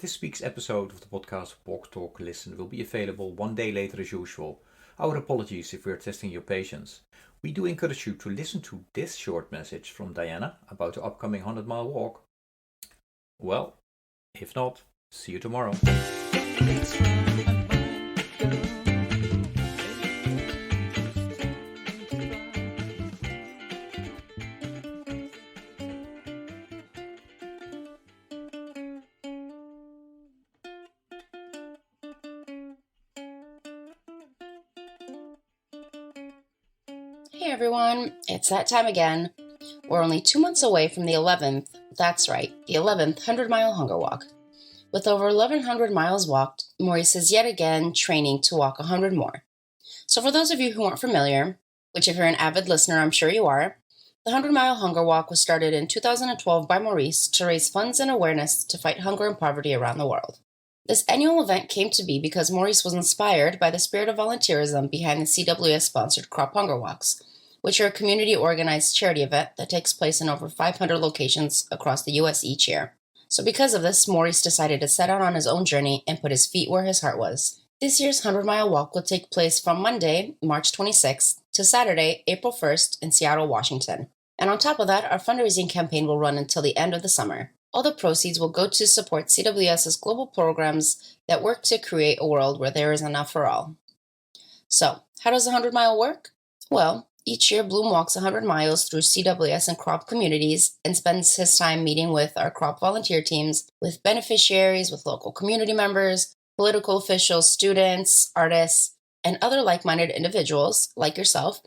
This week's episode of the podcast Walk Talk Listen will be available one day later as usual. Our apologies if we are testing your patience. We do encourage you to listen to this short message from Diana about the upcoming 100-mile walk. Well, if not, see you tomorrow. Hey everyone, it's that time again. We're only 2 months away from the 11th, that's right, the 11th 100-mile hunger walk. With over 1,100 miles walked, Maurice is yet again training to walk 100 more. So for those of you who aren't familiar, which if you're an avid listener I'm sure you are, the 100-mile hunger walk was started in 2012 by Maurice to raise funds and awareness to fight hunger and poverty around the world. This annual event came to be because Maurice was inspired by the spirit of volunteerism behind the CWS-sponsored Crop Hunger Walks, which are a community-organized charity event that takes place in over 500 locations across the U.S. each year. So because of this, Maurice decided to set out on his own journey and put his feet where his heart was. This year's 100-mile walk will take place from Monday, March 26th, to Saturday, April 1st in Seattle, Washington. And on top of that, our fundraising campaign will run until the end of the summer. All the proceeds will go to support CWS's global programs that work to create a world where there is enough for all. So, how does the 100-mile work? Well, each year Bloom walks 100 miles through CWS and crop communities and spends his time meeting with our crop volunteer teams, with beneficiaries, with local community members, political officials, students, artists, and other like-minded individuals, like yourself,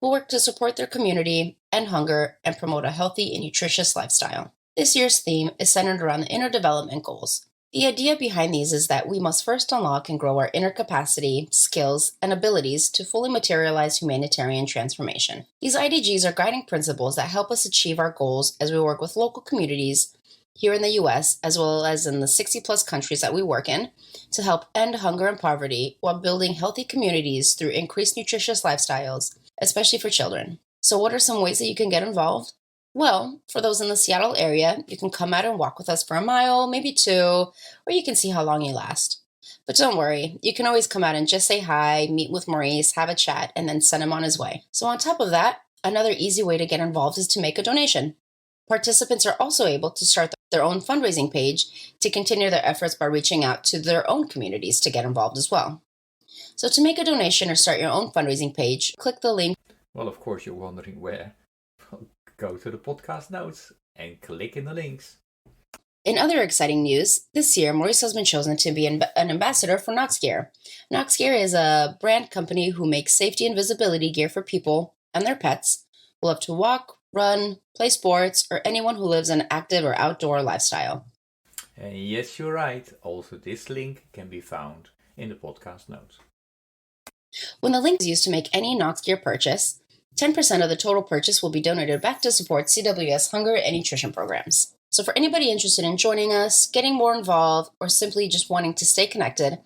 who work to support their community, end hunger, and promote a healthy and nutritious lifestyle. This year's theme is centered around the inner development goals. The idea behind these is that we must first unlock and grow our inner capacity, skills, and abilities to fully materialize humanitarian transformation. These IDGs are guiding principles that help us achieve our goals as we work with local communities here in the U.S., as well as in the 60-plus countries that we work in, to help end hunger and poverty while building healthy communities through increased nutritious lifestyles, especially for children. So what are some ways that you can get involved? Well, for those in the Seattle area, you can come out and walk with us for a mile, maybe 2, or you can see how long you last. But don't worry, you can always come out and just say hi, meet with Maurice, have a chat, and then send him on his way. So on top of that, another easy way to get involved is to make a donation. Participants are also able to start their own fundraising page to continue their efforts by reaching out to their own communities to get involved as well. So to make a donation or start your own fundraising page, click the link. Well, of course you're wondering where. Go to the podcast notes and click in the links. In other exciting news, this year Maurice has been chosen to be an ambassador for Knox Gear. Knox Gear is a brand company who makes safety and visibility gear for people and their pets who love to walk, run, play sports, or anyone who lives an active or outdoor lifestyle. And yes, you're right. Also, this link can be found in the podcast notes. When the link is used to make any Knox Gear purchase, 10% of the total purchase will be donated back to support CWS hunger and nutrition programs. So for anybody interested in joining us, getting more involved, or simply just wanting to stay connected,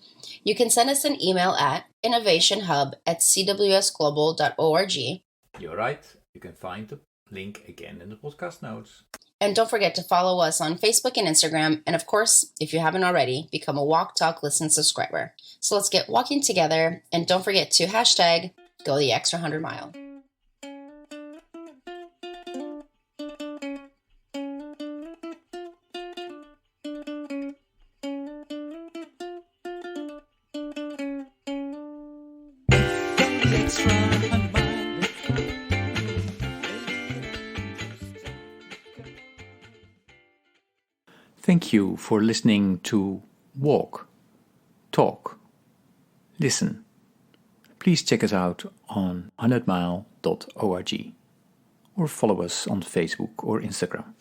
you can send us an email at innovationhub@cwsglobal.org. You're right. You can find the link again in the podcast notes. And don't forget to follow us on Facebook and Instagram. And of course, if you haven't already, become a Walk Talk Listen subscriber. So let's get walking together. And don't forget to hashtag go the extra 100 mile. Thank you for listening to Walk, Talk, Listen. Please check us out on 100mile.org or follow us on Facebook or Instagram.